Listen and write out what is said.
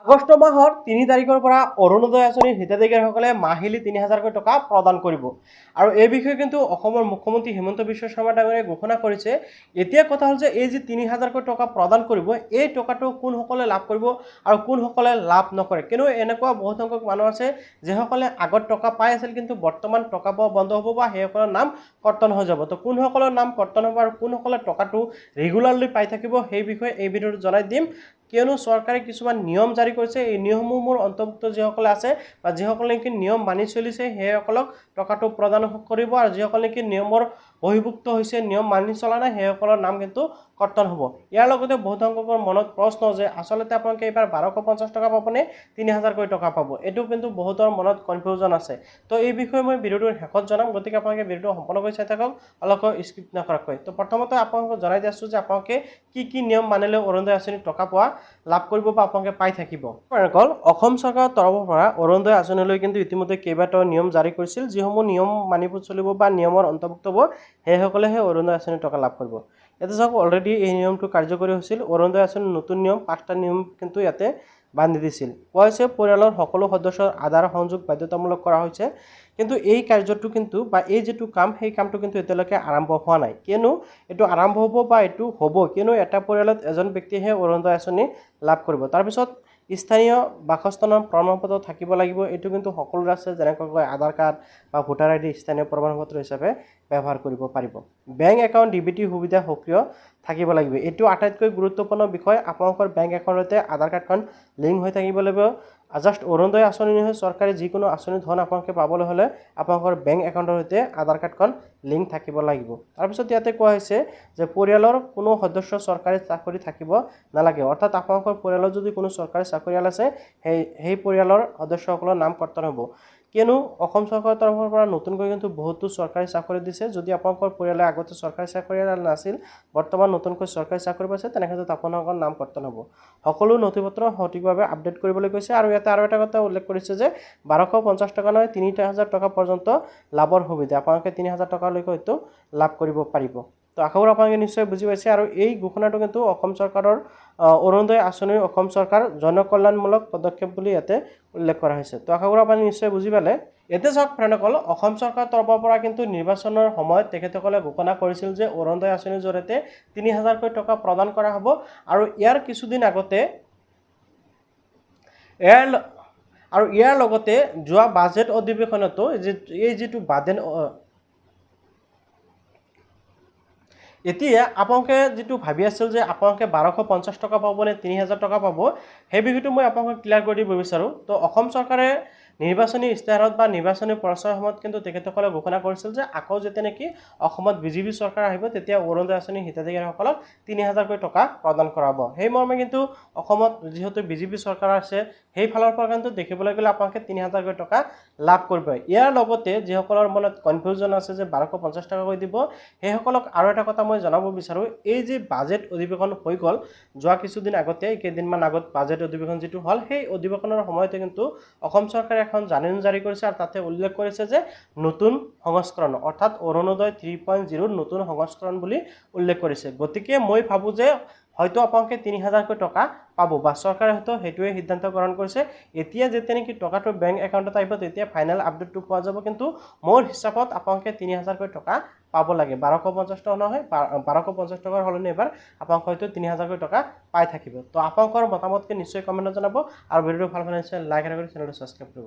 আগষ্ট মাহৰ ৩ তাৰিখৰ পৰা অৰুণোদয় আঁচনিৰ হিতাধিকাৰীসকলে মাহিলী ৩,০০০কৈ টকা প্ৰদান কৰিব। আৰু এই বিষয়ে কিন্তু অসমৰ মুখ্যমন্ত্ৰী হিমন্ত বিশ্ব শৰ্মা ডাঙৰীয়াই ঘোষণা কৰিছে। এতিয়া কথা হ'ল যে এই যে ৩,০০০কৈ টকা প্ৰদান কৰিব, এই টকাটো কোনসকলে লাভ কৰিব আৰু কোনসকলে লাভ নকৰে। কিন্তু এনেকুৱা বহুত সংখ্যক মানুহ আছে যিসকলে আগত টকা পাই আছিল, কিন্তু বৰ্তমান টকা পোৱা বন্ধ হ'ব বা সেইসকলৰ নাম কৰ্তন হৈ যাব। তো কোনসকলৰ নাম কৰ্তন হ'ব আৰু কোনসকলে টকাটো ৰেগুলাৰলি পাই থাকিব, সেই বিষয়ে এই ভিডিঅ'ত জনাই দিম। কিয়নো চৰকাৰে কিছুমান নিয়ম জাৰি কৰিছে, এই নিয়মসমূহৰ অন্তৰ্ভুক্ত যিসকলে আছে বা যিসকলে নেকি নিয়ম মানি চলিছে সেইসকলক টকাটো প্ৰদান কৰিব, আৰু যিসকলে নেকি নিয়মৰ বহিৰ্ভুক্ত হৈছে, নিয়ম মানি চলা নাই, সেইসকলৰ নাম কিন্তু কৰ্তন হ'ব। ইয়াৰ লগতে বহুত সংখ্যকৰ মনত প্ৰশ্ন যে আচলতে আপোনালোকে এইবাৰ ১২৫০ টকা পাবনে ৩,০০০কৈ টকা পাব, এইটো কিন্তু বহুতৰ মনত কনফিউজন আছে। তো এই বিষয়ে মই ভিডিঅ'টোৰ শেষত জনাম, গতিকে আপোনালোকে ভিডিঅ'টো সম্পূৰ্ণকৈ চাই থাকক, অলপকৈ স্কিপ নকৰাকৈ। তো প্ৰথমতে আপোনালোকক জনাই দি আছোঁ যে আপোনালোকে কি নিয়ম মানিলে অৰুণোদয় আঁচনিৰ টকা পোৱা লাভ কৰিব বা আপোনালোকে পাই থাকিব। অসম চৰকাৰৰ তৰফৰ পৰা অৰুণোদয় আঁচনিলৈ কিন্তু ইতিমধ্যে কেইবাটাও নিয়ম জাৰি কৰিছিল, যিসমূহ নিয়ম মানি চলিব বা নিয়মৰ অন্তৰ্ভুক্ত হ'ব সেইসকলেহে অৰুণোদয় আঁচনিৰ টকা লাভ কৰিব। ইয়াতে চাওক, অলৰেডি এই নিয়মটো কাৰ্যকৰী হৈছিল। অৰুণোদয় আঁচনিৰ নতুন নিয়ম ৫টা নিয়ম কিন্তু ইয়াতে বান্ধি দিছিল। কোৱা হৈছে পৰিয়ালৰ সকলো সদস্যৰ আধাৰ সংযোগ বাধ্যতামূলক কৰা হৈছে। কিন্তু এই কাৰ্যটো কিন্তু বা এই যিটো কাম, সেই কামটো কিন্তু এতিয়ালৈকে আৰম্ভ হোৱা নাই। কিয়নো এইটো আৰম্ভ হ'ব বা এইটো হ'ব, কিয়নো এটা পৰিয়ালত এজন ব্যক্তিহে অৰুণোদয় আঁচনি লাভ কৰিব। তাৰপিছত স্থানীয় বাসস্থানৰ প্ৰমাণপত্ৰ থাকিব লাগিব। এইটো কিন্তু সকলোৰে আছে, যেনেকৈ আধাৰ কাৰ্ড বা ভোটাৰ আইডি স্থানীয় প্ৰমাণপত্ৰ হিচাপে ব্যৱহাৰ কৰিব পাৰিব। বেংক একাউণ্ট ডিবিটি সুবিধা সক্ৰিয় থাকিব লাগিব। এইটো আটাইতকৈ গুৰুত্বপূৰ্ণ বিষয়। আপোনালোকৰ বেংক একাউণ্টৰ সৈতে আধাৰ কাৰ্ডখন লিংক হৈ থাকিব লাগিব। জাষ্ট অৰুণোদয় আঁচনি নহয়, চৰকাৰী যিকোনো আঁচনি ধন আপোনালোকে পাবলৈ হ'লে আপোনালোকৰ বেংক একাউণ্টৰ সৈতে আধাৰ কাৰ্ডখন লিংক থাকিব লাগিব। তাৰপিছত ইয়াতে কোৱা হৈছে যে পৰিয়ালৰ কোনো সদস্য চৰকাৰী চাকৰি থাকিব নালাগে। অৰ্থাৎ আপোনালোকৰ পৰিয়ালত যদি কোনো চৰকাৰী চাকৰিয়াল আছে, সেই পৰিয়ালৰ সদস্যসকলৰ নাম কৰ্তন হ'ব। কিয়নো অসম চৰকাৰৰ তৰফৰ পৰা নতুনকৈ কিন্তু বহুতো চৰকাৰী চাকৰি দিছে। যদি আপোনালোকৰ পৰিয়ালে আগতে চৰকাৰী চাকৰিয়াল নাছিল, বৰ্তমান নতুনকৈ চৰকাৰী চাকৰি পাইছে, তেনেক্ষেত্ৰত আপোনালোকৰ নাম কৰ্তন হ'ব। সকলো নথিপত্ৰ সঠিকভাৱে আপডেট কৰিবলৈ কৈছে। আৰু ইয়াতে আৰু এটা কথা উল্লেখ কৰিছে যে ১২৫০ টকা নহয়, ৩,০০০ টকা পৰ্যন্ত লাভৰ সুবিধা। আপোনালোকে ৩,০০০ টকালৈকে হয়তো লাভ কৰিব পাৰিব। তো আশা কৰোঁ আপোনালোকে নিশ্চয় বুজি পাইছে। আৰু এই ঘোষণাটো কিন্তু অসম চৰকাৰৰ অৰুণোদয় আঁচনিৰ অসম চৰকাৰ জনকল্যাণমূলক পদক্ষেপ বুলি ইয়াতে উল্লেখ কৰা হৈছে। তো আশা কৰোঁ আপুনি নিশ্চয় বুজি পালে। এতিয়া চাওক ফ্ৰেণ্ডসকল, অসম চৰকাৰৰ তৰফৰ পৰা কিন্তু নিৰ্বাচনৰ সময়ত তেখেতসকলে ঘোষণা কৰিছিল যে অৰুণোদয় আঁচনিৰ জৰিয়তে ৩,০০০কৈ টকা প্ৰদান কৰা হ'ব। আৰু ইয়াৰ কিছুদিন আগতে ইয়াৰ লগতে যোৱা বাজেট অধিৱেশনতো এই যিটো এতিয়া আপোনালোকে যিটো ভাবি আছিল যে আপোনালোকে ১২৫০ টকা পাব নে ৩,০০০ টকা পাব, সেই বিষয়টো মই আপোনালোকক ক্লিয়াৰ কৰি দিব বিচাৰোঁ। তো অসম চৰকাৰে নিৰ্বাচনী ইস্তাহাৰত বা নিৰ্বাচনী প্ৰচাৰৰ সময়ত কিন্তু তেখেতসকলে ঘোষণা কৰিছিল যে আকৌ যেতিয়া নেকি অসমত বিজেপি চৰকাৰ আহিব, তেতিয়া অৰুণোদয় আঁচনিৰ হিতাধিকাৰীসকলক ৩,০০০কৈ টকা প্ৰদান কৰাব। সেই মৰ্মে কিন্তু অসমত যিহেতু বিজেপি চৰকাৰ আছে, সেই ফালৰ পৰা কিন্তু দেখিবলৈ গ'লে আপোনালোকে ৩,০০০কৈ টকা লাভ কৰিব। ইয়াৰ লগতে যিসকলৰ মনত কনফিউজন আছে যে ১২৫০ টকাকৈ দিব, সেইসকলক আৰু এটা কথা মই জনাব বিচাৰোঁ। এই যে বাজেট অধিৱেশন হৈ গ'ল যোৱা কিছুদিন আগতে, কেইদিনমান আগত বাজেট অধিৱেশন যিটো হ'ল, সেই অধিৱেশনৰ সময়তে কিন্তু অসম চৰকাৰে এখন জাননী জাৰি কৰিছে। আৰু তাতে উল্লেখ কৰিছে যে নতুন সংস্কৰণ, অৰ্থাৎ অৰুণোদয় 3.0 নতুন সংস্কৰণ বুলি উল্লেখ কৰিছে। গতিকে মই ভাবোঁ যে হয়তো আপোনালোকে ৩,০০০কৈ টকা পাব, বা চৰকাৰে হয়তো সেইটোৱে সিদ্ধান্ত গ্ৰহণ কৰিছে। এতিয়া যেতিয়া নেকি টকাটো বেংক একাউণ্টত আহিব, তেতিয়া ফাইনেল আপডেটটো পোৱা যাব। কিন্তু মোৰ হিচাপত আপোনালোকে ৩,০০০কৈ টকা পাব লাগে। ১২৫০ টকা নহয়, ১২৫০ টকাৰ সলনি এবাৰ আপোনালোকে হয়তো ৩,০০০কৈ টকা পাই থাকিব। তো আপোনালোকৰ মতামতকে নিশ্চয় কমেণ্টত জনাব, আৰু ভিডিঅ'টো ভাল পালে নিশ্চয় লাইক আৰু চেনেলটো ছাবস্ক্ৰাইব কৰিব।